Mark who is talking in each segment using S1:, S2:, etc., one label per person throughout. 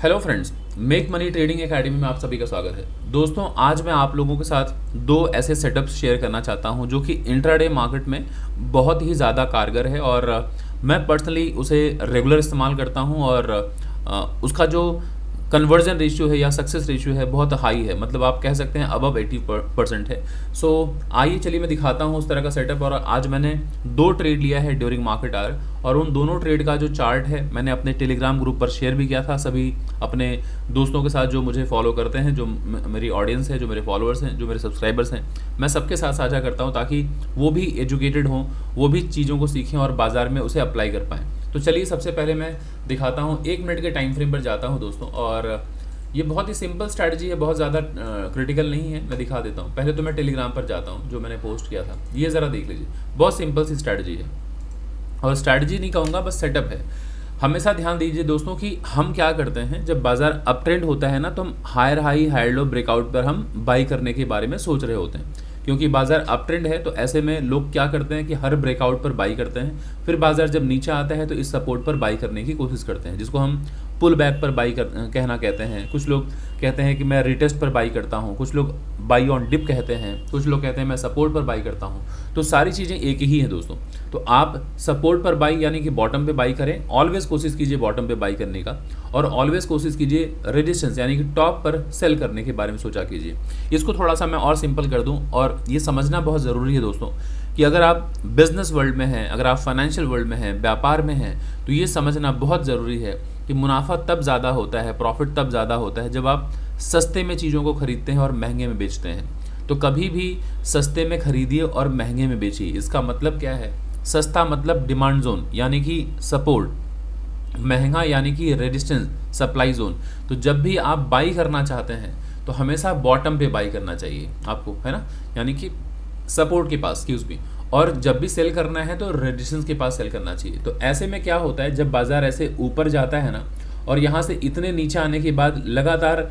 S1: Hello friends, make money trading academy में आप सभी का स्वागत है। दोस्तों, आज मैं आप लोगों के साथ दो ऐसे सेटअप्स शेयर करना चाहता हूं जो कि इंट्राडे मार्केट में बहुत ही ज़्यादा कारगर है और मैं पर्सनली उसे रेगुलर इस्तेमाल करता हूं और उसका जो कन्वर्जन रेशियो है या सक्सेस रेशियो है बहुत हाई है, मतलब आप कह सकते हैं अबव 80% है। सो आइए चलिए मैं दिखाता हूँ उस तरह का सेटअप। और आज मैंने दो ट्रेड लिया है ड्यूरिंग मार्केट आवर और उन दोनों ट्रेड का जो चार्ट है मैंने अपने टेलीग्राम ग्रुप पर शेयर भी किया था सभी अपने दोस्तों के साथ जो मुझे फॉलो करते हैं, जो मेरी ऑडियंस है, जो मेरे फॉलोअर्स हैं, जो मेरे सब्सक्राइबर्स हैं। मैं सबके साथ साझा करता हूँ ताकि वो भी एजुकेटेड हों, वो भी चीज़ों को सीखें और बाज़ार में उसे अप्लाई कर पाएँ। तो चलिए सबसे पहले मैं दिखाता हूँ, 1 मिनट के टाइम फ्रेम पर जाता हूँ दोस्तों। और ये बहुत ही सिंपल स्ट्रैटेजी है, बहुत ज़्यादा क्रिटिकल नहीं है। मैं दिखा देता हूँ। पहले तो मैं टेलीग्राम पर जाता हूँ जो मैंने पोस्ट किया था, ये ज़रा देख लीजिए। बहुत सिंपल सी स्ट्रैटेजी है और स्ट्रैटेजी नहीं कहूँगा, बस सेटअप है। हमेशा ध्यान दीजिए दोस्तों कि हम क्या करते हैं, जब बाजार अप ट्रेंड होता है ना तो हम higher high higher low breakout पर हम बाई करने के बारे में सोच रहे होते हैं, क्योंकि बाजार अप ट्रेंड है। तो ऐसे में लोग क्या करते हैं कि हर ब्रेकआउट पर बाई करते हैं, फिर बाजार जब नीचे आता है तो इस सपोर्ट पर बाई करने की कोशिश करते हैं, जिसको हम पुल बैक पर बाई कहना कहते हैं। कुछ लोग कहते हैं कि मैं रिटेस्ट पर बाई करता हूँ, कुछ लोग बाई ऑन डिप कहते हैं, कुछ लोग कहते हैं मैं सपोर्ट पर बाई करता हूँ। तो सारी चीज़ें एक ही हैं दोस्तों। तो आप सपोर्ट पर बाई यानी कि बॉटम पे बाई करें, ऑलवेज कोशिश कीजिए बॉटम पे बाई करने का, और ऑलवेज कोशिश कीजिए रेजिस्टेंस यानी कि टॉप पर सेल करने के बारे में सोचा कीजिए। इसको थोड़ा सा मैं और सिंपल कर दूं, और ये समझना बहुत ज़रूरी है दोस्तों कि अगर आप बिजनेस वर्ल्ड में हैं, अगर आप फाइनेंशियल वर्ल्ड में हैं, व्यापार में हैं, तो ये समझना बहुत ज़रूरी है कि मुनाफा तब ज़्यादा होता है, प्रॉफिट तब ज़्यादा होता है जब आप सस्ते में चीज़ों को खरीदते हैं और महंगे में बेचते हैं। तो कभी भी सस्ते में खरीदिए और महंगे में बेचिए। इसका मतलब क्या है? सस्ता मतलब डिमांड जोन यानी कि सपोर्ट, महंगा यानी कि रेजिस्टेंस सप्लाई जोन। तो जब भी आप बाई करना चाहते हैं तो हमेशा बॉटम पे बाई करना चाहिए आपको, है ना, यानी कि सपोर्ट के पास, एक्सक्यूज मी। और जब भी सेल करना है तो रेजिस्टेंस के पास सेल करना चाहिए। तो ऐसे में क्या होता है, जब बाजार ऐसे ऊपर जाता है ना और यहाँ से इतने नीचे आने के बाद लगातार,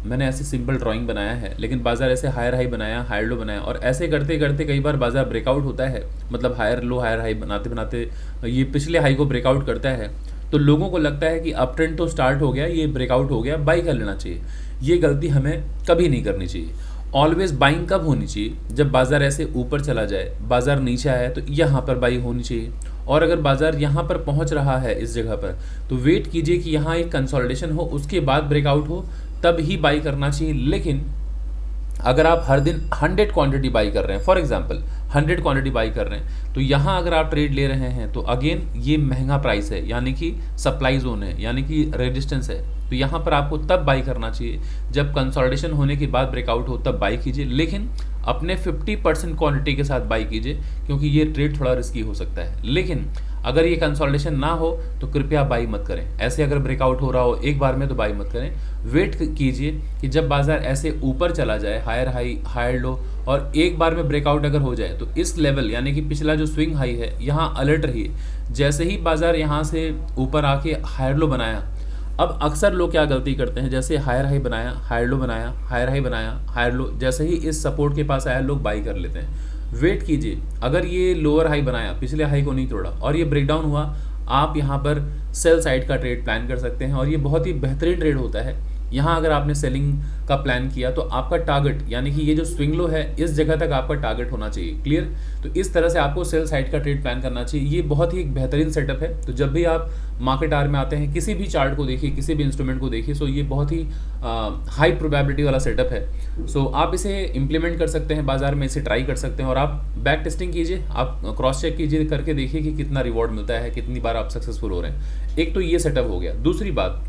S1: मैंने ऐसे सिंपल ड्राइंग बनाया है, लेकिन बाजार ऐसे हायर हाई बनाया, हायर लो बनाया, और ऐसे करते करते कई बार बाजार ब्रेकआउट होता है, मतलब हायर लो हायर हाई बनाते बनाते ये पिछले हाई को ब्रेकआउट करता है। तो लोगों को लगता है कि अप ट्रेंड तो स्टार्ट हो गया, ये ब्रेकआउट हो गया, बाई कर लेना चाहिए। ये गलती हमें कभी नहीं करनी चाहिए। ऑलवेज बाइंग कब होनी चाहिए? जब बाजार ऐसे ऊपर चला जाए, बाजार नीचे आया तो यहाँ पर बाई होनी चाहिए। और अगर बाजार यहाँ पर पहुँच रहा है इस जगह पर, तो वेट कीजिए कि यहाँ एक कंसोलिडेशन हो, उसके बाद ब्रेकआउट हो, तब ही बाई करना चाहिए। लेकिन अगर आप हर दिन 100 क्वांटिटी बाई कर रहे हैं, फॉर एग्जांपल 100 क्वांटिटी बाई कर रहे हैं, तो यहाँ अगर आप ट्रेड ले रहे हैं तो अगेन ये महंगा प्राइस है, यानी कि सप्लाई जोन है, यानी कि रेजिस्टेंस है। तो यहाँ पर आपको तब बाई करना चाहिए जब कंसोलिडेशन होने के बाद ब्रेकआउट हो, तब बाई कीजिए। लेकिन अपने 50% क्वांटिटी के साथ बाई कीजिए, क्योंकि ये ट्रेड थोड़ा रिस्की हो सकता है। लेकिन अगर ये कंसोलिडेशन ना हो तो कृपया बाई मत करें। ऐसे अगर ब्रेकआउट हो रहा हो एक बार में तो बाई मत करें। वेट कीजिए कि जब बाजार ऐसे ऊपर चला जाए, हायर हाई हायर लो, और एक बार में ब्रेकआउट अगर हो जाए तो इस लेवल यानी कि पिछला जो स्विंग हाई है, यहाँ अलर्ट रहिए। जैसे ही बाजार यहाँ से ऊपर आके हायर लो बनाया, अब अक्सर लोग क्या गलती करते हैं, जैसे हायर हाई बनाया, हायर लो बनाया, हायर हाई बनाया, हायर लो, जैसे ही इस सपोर्ट के पास आया लोग बाई कर लेते हैं। वेट कीजिए, अगर ये लोअर हाई बनाया, पिछले हाई को नहीं तोड़ा और ये ब्रेकडाउन हुआ, आप यहाँ पर सेल साइड का ट्रेड प्लान कर सकते हैं और ये बहुत ही बेहतरीन ट्रेड होता है। यहाँ अगर आपने सेलिंग का प्लान किया तो आपका टारगेट यानी कि ये जो स्विंग लो है इस जगह तक आपका टारगेट होना चाहिए, क्लियर। तो इस तरह से आपको सेल साइड का ट्रेड प्लान करना चाहिए। ये बहुत ही एक बेहतरीन सेटअप है। तो जब भी आप मार्केट आवर में आते हैं, किसी भी चार्ट को देखिए, किसी भी इंस्ट्रूमेंट को देखिए, सो ये बहुत ही हाई प्रोबेबिलिटी वाला सेटअप है। सो आप इसे इम्प्लीमेंट कर सकते हैं, बाजार में इसे ट्राई कर सकते हैं और आप बैक टेस्टिंग कीजिए, आप क्रॉस चेक कीजिए, करके देखिए कि कितना रिवॉर्ड मिलता है, कितनी बार आप सक्सेसफुल हो रहे हैं। एक तो ये सेटअप हो गया। दूसरी बात,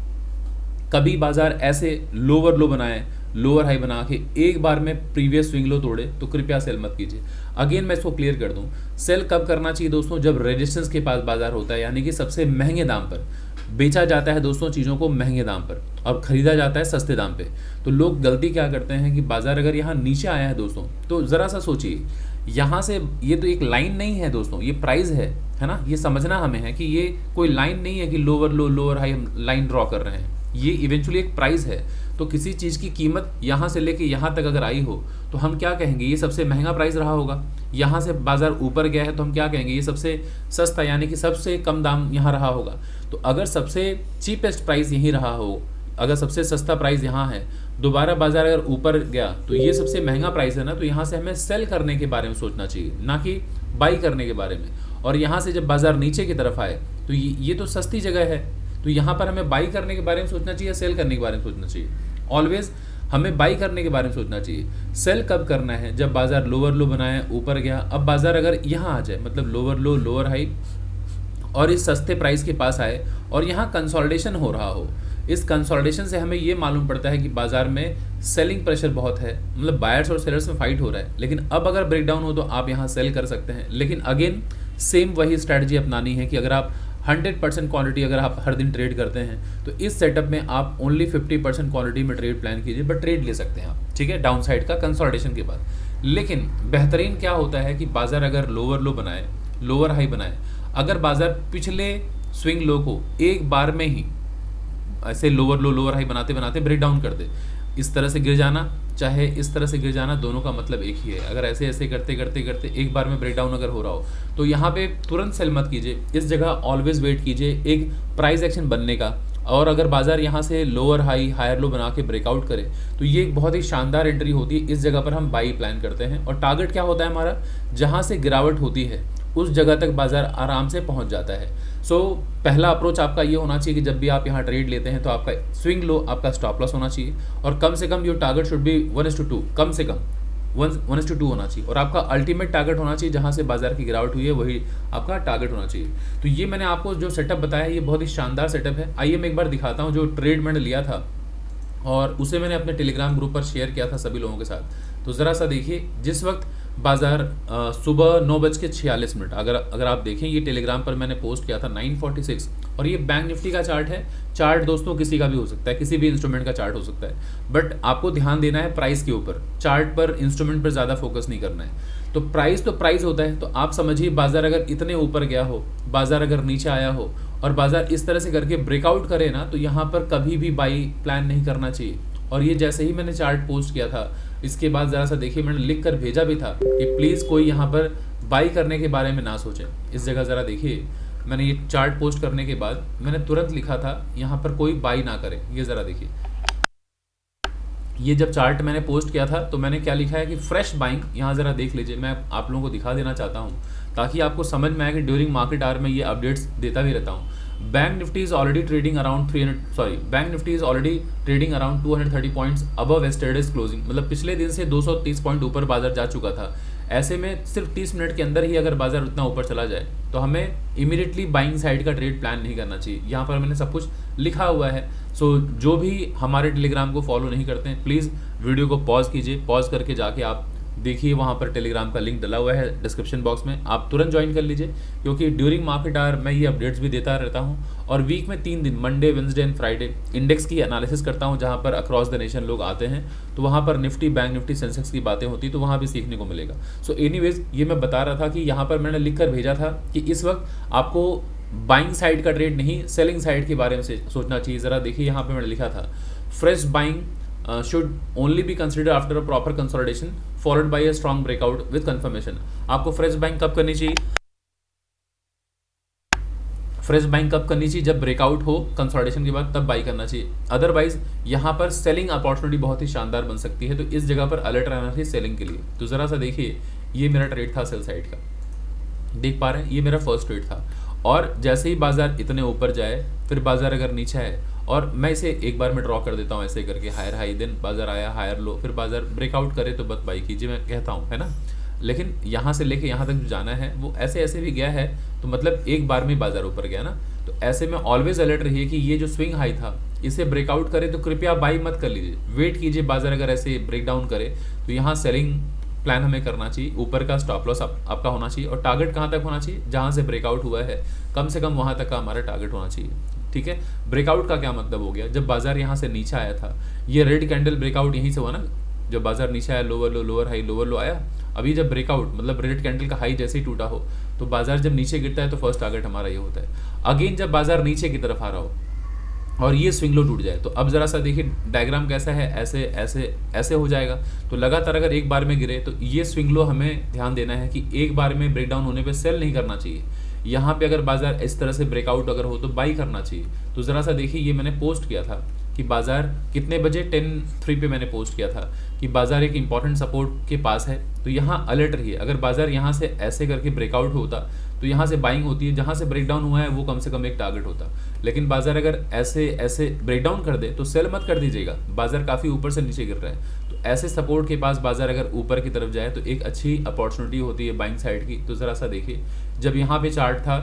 S1: कभी बाजार ऐसे लोअर लो बनाए, लोअर हाई बना के एक बार में प्रीवियस स्विंग लो तोड़े तो कृपया सेल मत कीजिए। अगेन मैं इसको क्लियर कर दूं, सेल कब करना चाहिए दोस्तों? जब रेजिस्टेंस के पास बाजार होता है, यानी कि सबसे महंगे दाम पर बेचा जाता है दोस्तों चीज़ों को, महंगे दाम पर, और ख़रीदा जाता है सस्ते दाम पे। तो लोग गलती क्या करते हैं कि बाजार अगर यहाँ नीचे आया है दोस्तों, तो ज़रा सा सोचिए, यहाँ से ये तो एक लाइन नहीं है दोस्तों, ये प्राइस है ना। ये समझना हमें है कि ये कोई लाइन नहीं है कि लोअर लो लोअर हाई हम लाइन ड्रॉ कर रहे हैं, ये इवेंचुअली एक प्राइस है। तो किसी चीज़ की कीमत यहाँ से लेके यहाँ तक अगर आई हो तो हम क्या कहेंगे? ये सबसे महंगा प्राइस रहा होगा। यहाँ से बाजार ऊपर गया है तो हम क्या कहेंगे? ये सबसे सस्ता यानी कि सबसे कम दाम यहाँ रहा होगा। तो अगर सबसे चीपेस्ट प्राइस यहीं रहा हो, अगर सबसे सस्ता प्राइस यहाँ है, दोबारा बाजार अगर ऊपर गया तो ये सबसे महंगा प्राइस है ना, तो यहाँ से हमें सेल करने के बारे में सोचना चाहिए, ना कि बाई करने के बारे में। और यहाँ से जब बाजार नीचे की तरफ आए तो ये तो सस्ती जगह है, तो यहाँ पर हमें बाई करने के बारे में सोचना चाहिए, सेल करने के बारे में सोचना चाहिए। ऑलवेज हमें बाई करने के बारे में सोचना चाहिए। सेल कब करना है? जब बाजार लोअर लो बनाए, ऊपर गया, अब बाजार अगर यहाँ आ जाए, मतलब लोअर लो लोअर हाई और इस सस्ते प्राइस के पास आए और यहाँ कंसोलिडेशन हो रहा हो, इस कंसोलिडेशन से हमें ये मालूम पड़ता है कि बाजार में सेलिंग प्रेशर बहुत है, मतलब बायर्स और सेलर्स में फाइट हो रहा है। लेकिन अब अगर ब्रेकडाउन हो तो आप यहाँ सेल कर सकते हैं। लेकिन अगेन सेम वही स्ट्रैटेजी अपनानी है कि अगर आप 100% क्वांटिटी अगर आप हर दिन ट्रेड करते हैं तो इस सेटअप में आप ओनली 50% क्वांटिटी में ट्रेड प्लान कीजिए, बट ट्रेड ले सकते हैं आप, ठीक है, डाउन साइड का कंसोलिडेशन के बाद। लेकिन बेहतरीन क्या होता है कि बाजार अगर लोअर लो बनाए, लोअर हाई बनाए, अगर बाजार पिछले स्विंग लो को एक बार में ही ऐसे लोअर लो लोअर हाई बनाते बनाते ब्रेक डाउन कर दे, इस तरह से गिर जाना चाहे इस तरह से गिर जाना, दोनों का मतलब एक ही है। अगर ऐसे ऐसे करते करते करते एक बार में ब्रेकडाउन अगर हो रहा हो तो यहाँ पे तुरंत सेल मत कीजिए, इस जगह ऑलवेज वेट कीजिए एक प्राइस एक्शन बनने का। और अगर बाजार यहाँ से लोअर हाई हायर लो बना के ब्रेकआउट करे तो ये एक बहुत ही शानदार एंट्री होती है। इस जगह पर हम बाई प्लान करते हैं और टारगेट क्या होता है हमारा, जहाँ से गिरावट होती है उस जगह तक बाजार आराम से पहुँच जाता है। सो पहला अप्रोच आपका ये होना चाहिए कि जब भी आप यहाँ ट्रेड लेते हैं तो आपका स्विंग लो आपका स्टॉप लॉस होना चाहिए और कम से come your target should be 1:2, कम से कम 1:2 होना चाहिए। और आपका अल्टीमेट टारगेट होना चाहिए जहाँ से बाजार की गिरावट हुई है वही आपका टारगेट होना चाहिए। तो ये मैंने आपको जो सेटअप बताया ये बहुत ही शानदार सेटअप है। आइए मैं एक बार दिखाता हूँ जो ट्रेड मैंने लिया था और उसे मैंने अपने टेलीग्राम ग्रुप पर शेयर किया था सभी लोगों के साथ। तो ज़रा सा देखिए, जिस वक्त बाजार सुबह 9:46, अगर आप देखें ये टेलीग्राम पर मैंने पोस्ट किया था 9:46 और ये बैंक निफ्टी का चार्ट है। चार्ट दोस्तों किसी का भी हो सकता है, किसी भी इंस्ट्रूमेंट का चार्ट हो सकता है, बट आपको ध्यान देना है प्राइस के ऊपर, चार्ट पर इंस्ट्रूमेंट पर ज़्यादा फोकस नहीं करना है। तो प्राइस होता है। तो आप समझिए बाजार अगर इतने ऊपर गया हो, बाजार अगर नीचे आया हो और बाजार इस तरह से करके ब्रेकआउट करे ना, तो यहाँ पर कभी भी बाई प्लान नहीं करना चाहिए। और ये जैसे ही मैंने चार्ट पोस्ट किया था इसके बाद ज़रा सा देखिए मैंने लिख कर भेजा भी था कि प्लीज़ कोई यहाँ पर बाई करने के बारे में ना सोचे। इस जगह ज़रा देखिए, मैंने ये चार्ट पोस्ट करने के बाद मैंने तुरंत लिखा था यहाँ पर कोई बाई ना करे। ये ज़रा देखिए, ये जब चार्ट मैंने पोस्ट किया था तो मैंने क्या लिखा है कि फ्रेश बाइंग, यहाँ ज़रा देख लीजिए, मैं आप लोगों को दिखा देना चाहता हूँ ताकि आपको समझ में आए कि ड्यूरिंग मार्केट आवर में ये अपडेट्स देता भी रहता हूँ। Bank Nifty is already trading around 230 points above yesterday's closing, मतलब पिछले दिन से 230 पॉइंट ऊपर बाजार जा चुका था। ऐसे में सिर्फ 30 मिनट के अंदर ही अगर बाजार उतना ऊपर चला जाए तो हमें इमीडिएटली बाइंग साइड का ट्रेड प्लान नहीं करना चाहिए। यहाँ पर मैंने सब कुछ लिखा हुआ है। सो जो भी हमारे टेलीग्राम को फॉलो नहीं करते हैं प्लीज़ वीडियो को पॉज कीजिए, पॉज करके जाके आप देखिए, वहाँ पर टेलीग्राम का लिंक डला हुआ है डिस्क्रिप्शन बॉक्स में, आप तुरंत ज्वाइन कर लीजिए क्योंकि ड्यूरिंग मार्केट आवर मैं ये अपडेट्स भी देता रहता हूँ। और वीक में 3 दिन Monday, Wednesday and Friday index की एनालिसिस करता हूँ जहाँ पर अक्रॉस द नेशन लोग आते हैं, तो वहाँ पर निफ्टी, बैंक निफ्टी, सेंसेक्स की बातें होती तो वहाँ भी सीखने को मिलेगा। सो एनीवेज ये मैं बता रहा था कि यहाँ पर मैंने लिख कर भेजा था कि इस वक्त आपको बाइंग साइड का ट्रेड नहीं सेलिंग साइड के बारे में सोचना चाहिए। ज़रा देखिए यहाँ पर मैंने लिखा था fresh buying should only be considered after a proper consolidation followed by a strong breakout with confirmation। आपको फ्रेश बाइंग कब करनी चाहिए? फ्रेश बाइंग कब करनी चाहिए? जब ब्रेकआउट हो कंसोलिडेशन के बाद, तब बाई करना चाहिए। अदरवाइज यहाँ पर सेलिंग अपॉर्चुनिटी बहुत ही शानदार बन सकती है, तो इस जगह पर अलर्ट रहना चाहिए सेलिंग के लिए। तो ज़रा सा देखिए, ये मेरा ट्रेड था सेल साइड का, देख पा रहे हैं, ये मेरा फर्स्ट ट्रेड था। और जैसे ही बाजार इतने ऊपर जाए, फिर बाजार अगर नीचे आए, और मैं इसे एक बार में ड्रॉ कर देता हूँ ऐसे करके, हायर हाई, देन बाजार आया हायर लो, फिर बाजार ब्रेकआउट करे तो बस बाई कीजिए, मैं कहता हूँ, है ना। लेकिन यहाँ से लेके यहाँ तक जो जाना है वो ऐसे ऐसे भी गया है, तो मतलब एक बार में बाजार ऊपर गया ना। तो ऐसे में ऑलवेज अलर्ट रहिए कि ये जो स्विंग हाई था इसे ब्रेकआउट करे तो कृपया बाई मत कर लीजिए, वेट कीजिए। बाजार अगर ऐसे ब्रेकडाउन करे तो यहाँ सेलिंग प्लान हमें करना चाहिए, ऊपर का स्टॉप लॉस आपका होना चाहिए और टारगेट कहाँ तक होना चाहिए, जहाँ से ब्रेकआउट हुआ है कम से कम वहाँ तक का हमारा टारगेट होना चाहिए। ठीक है, ब्रेकआउट का क्या मतलब हो गया, जब बाजार यहाँ से नीचे आया था, ये रेड कैंडल ब्रेकआउट यहीं से हुआ ना, जब बाजार नीचे आया, लोअर लो लोअर हाई लोअर लो आया। अभी जब ब्रेकआउट मतलब रेड कैंडल का हाई जैसे ही टूटा हो तो बाजार जब नीचे गिरता है तो फर्स्ट टारगेट हमारा ये होता है। अगेन जब बाजार नीचे की तरफ आ रहा हो और ये स्विंग लो टूट जाए, तो अब ज़रा सा देखिए डायग्राम कैसा है, ऐसे ऐसे ऐसे हो जाएगा। तो लगातार अगर एक बार में गिरे तो ये स्विंग लो हमें ध्यान देना है कि एक बार में ब्रेकडाउन होने पे सेल नहीं करना चाहिए। यहाँ पे अगर बाजार इस तरह से ब्रेकआउट अगर हो तो बाई करना चाहिए। तो ज़रा सा देखिए, ये मैंने पोस्ट किया था कि बाज़ार कितने बजे 10:03 पे मैंने पोस्ट किया था कि बाज़ार एक इंपॉर्टेंट सपोर्ट के पास है, तो यहाँ अलर्ट रहिए। अगर बाज़ार यहाँ से ऐसे करके ब्रेकआउट होता तो यहाँ से बाइंग होती है, जहाँ से ब्रेकडाउन हुआ है वो कम से कम एक टारगेट होता। लेकिन बाज़ार अगर ऐसे ऐसे ब्रेकडाउन कर दे तो सेल मत कर दीजिएगा, बाज़ार काफ़ी ऊपर से नीचे गिर रहा है। तो ऐसे सपोर्ट के पास बाज़ार अगर ऊपर की तरफ जाए तो एक अच्छी अपॉर्चुनिटी होती है बाइंग साइड की। तो ज़रा सा देखिए, जब यहाँ पे चार्ट था,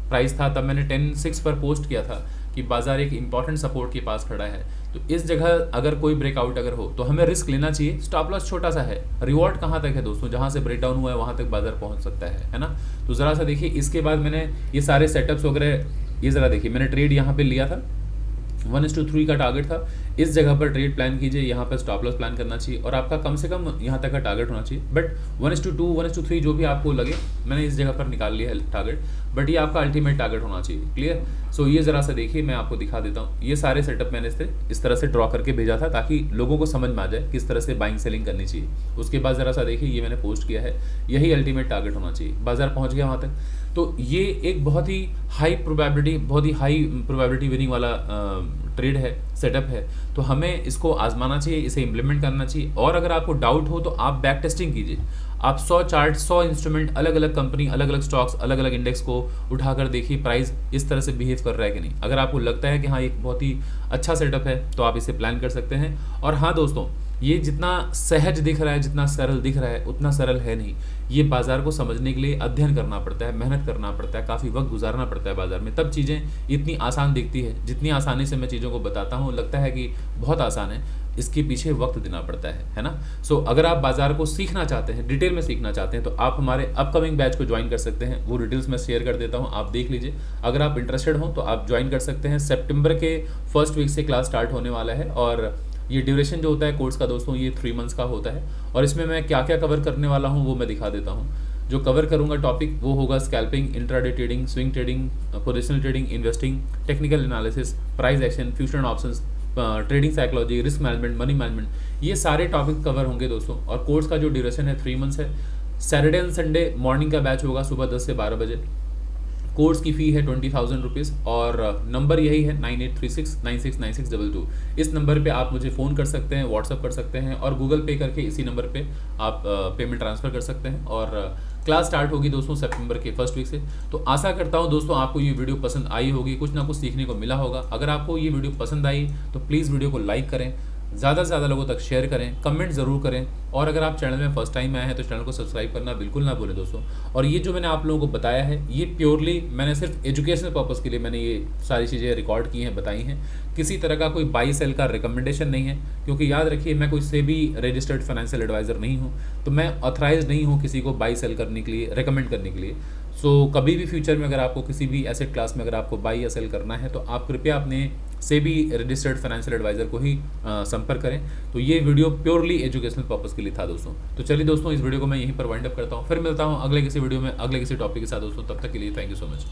S1: प्राइस था, तब मैंने 10:06 पर पोस्ट किया था कि बाज़ार एक इंपॉर्टेंट सपोर्ट के पास खड़ा है। तो इस जगह अगर कोई ब्रेकआउट अगर हो तो हमें रिस्क लेना चाहिए। स्टॉप लॉस छोटा सा है, रिवॉर्ड कहाँ तक है दोस्तों, जहाँ से ब्रेकडाउन हुआ है वहाँ तक बाज़ार पहुँच सकता है ना। तो ज़रा सा देखिए, इसके बाद मैंने ये सारे सेटअप्स वगैरह, ये ज़रा देखिए, मैंने ट्रेड यहाँ पे लिया था, 1:3 का टारगेट था। इस जगह पर ट्रेड प्लान कीजिए, यहाँ पर स्टॉप लॉस प्लान करना चाहिए और आपका कम से कम यहाँ तक का टारगेट होना चाहिए। बट 1:2, 1:3 जो भी आपको लगे, मैंने इस जगह पर निकाल लिया है टारगेट, बट ये आपका अल्टीमेट टारगेट होना चाहिए। क्लियर। सो ये ज़रा सा देखिए, मैं आपको दिखा देता हूँ। ये सारे सेटअप मैंने इस तरह से ड्रॉ करके भेजा था ताकि लोगों को समझ में आ जाए किस तरह से बाइंग सेलिंग करनी चाहिए। उसके बाद ज़रा सा देखिए, ये मैंने पोस्ट किया है, यही अल्टीमेट टारगेट होना चाहिए। बाजार पहुँच गया वहाँ तक, तो ये एक बहुत ही हाई प्रोबेबिलिटी विनिंग वाला ट्रेड है, सेटअप है। तो हमें इसको आजमाना चाहिए, इसे इम्प्लीमेंट करना चाहिए। और अगर आपको डाउट हो तो आप बैक टेस्टिंग कीजिए। आप 100 चार्ट, 100 इंस्ट्रूमेंट, अलग अलग कंपनी, अलग अलग स्टॉक्स, अलग अलग इंडेक्स को उठाकर देखिए प्राइस इस तरह से बिहेव कर रहा है कि नहीं। अगर आपको लगता है कि हाँ एक बहुत ही अच्छा सेटअप है तो आप इसे प्लान कर सकते हैं। और हाँ दोस्तों, ये जितना सहज दिख रहा है, जितना सरल दिख रहा है, उतना सरल है नहीं। ये बाज़ार को समझने के लिए अध्ययन करना पड़ता है, मेहनत करना पड़ता है, काफ़ी वक्त गुजारना पड़ता है बाज़ार में, तब चीज़ें इतनी आसान दिखती है। जितनी आसानी से मैं चीज़ों को बताता हूँ लगता है कि बहुत आसान है, इसके पीछे वक्त देना पड़ता है ना। सो अगर आप बाज़ार को सीखना चाहते हैं, डिटेल में सीखना चाहते हैं, तो आप हमारे अपकमिंग बैच को ज्वाइन कर सकते हैं। वो डिटेल्स मैं शेयर कर देता हूँ, आप देख लीजिए। अगर आप इंटरेस्टेड हो तो आप ज्वाइन कर सकते हैं। सितंबर के फर्स्ट वीक से क्लास स्टार्ट होने वाला है और ये ड्यूरेशन जो होता है कोर्स का दोस्तों, ये 3 मंथ्स का होता है। और इसमें मैं क्या क्या कवर करने वाला हूँ वो मैं दिखा देता हूँ। जो कवर करूँगा टॉपिक वो होगा scalping, intraday trading, swing trading, positional trading, investing, technical analysis, price action, future and options, trading psychology, risk management, money management, ये सारे टॉपिक कवर होंगे दोस्तों। और कोर्स का जो ड्यूरेशन है 3 मंथ्स है। सैटरडे एंड संडे मॉर्निंग का बैच होगा सुबह 10 से 12 बजे। कोर्स की फ़ी है 20,000 रुपीज़ और नंबर यही है 9836969622। इस नंबर पे आप मुझे फ़ोन कर सकते हैं, व्हाट्सअप कर सकते हैं और गूगल पे करके इसी नंबर पे आप पेमेंट ट्रांसफ़र कर सकते हैं। और क्लास स्टार्ट होगी दोस्तों सितंबर के फर्स्ट वीक से। तो आशा करता हूँ दोस्तों आपको ये वीडियो पसंद आई होगी, कुछ ना कुछ सीखने को मिला होगा। अगर आपको ये वीडियो पसंद आई तो प्लीज़ वीडियो को लाइक करें, ज़्यादा से ज़्यादा लोगों तक शेयर करें, कमेंट ज़रूर करें। और अगर आप चैनल में फर्स्ट टाइम आए हैं तो चैनल को सब्सक्राइब करना बिल्कुल ना भूलें दोस्तों। और ये जो मैंने आप लोगों को बताया है ये प्योरली मैंने सिर्फ एजुकेशनल पर्पज़ के लिए मैंने ये सारी चीज़ें रिकॉर्ड की हैं, बताई हैं। किसी तरह का कोई बाई सेल का रिकमेंडेशन नहीं है, क्योंकि याद रखिए मैं कोई सेबी रजिस्टर्ड फाइनेंशियल एडवाइज़र नहीं हूँ, तो मैं ऑथराइज नहीं हूँ किसी को बाई सेल करने के लिए, रिकमेंड करने के लिए। सो कभी भी फ्यूचर में अगर आपको किसी भी एसेट क्लास में अगर आपको बाई या सेल करना है तो आप कृपया अपने सेबी रजिस्टर्ड फाइनेंशियल एडवाइज़र को ही संपर्क करें। तो ये वीडियो प्योरली एजुकेशनल पर्पज़ के लिए था दोस्तों। तो चलिए दोस्तों, इस वीडियो को मैं यहीं पर वाइंड अप करता हूँ, फिर मिलता हूँ अगले किसी वीडियो में अगले किसी टॉपिक के साथ दोस्तों। तब तक के लिए थैंक यू सो मच।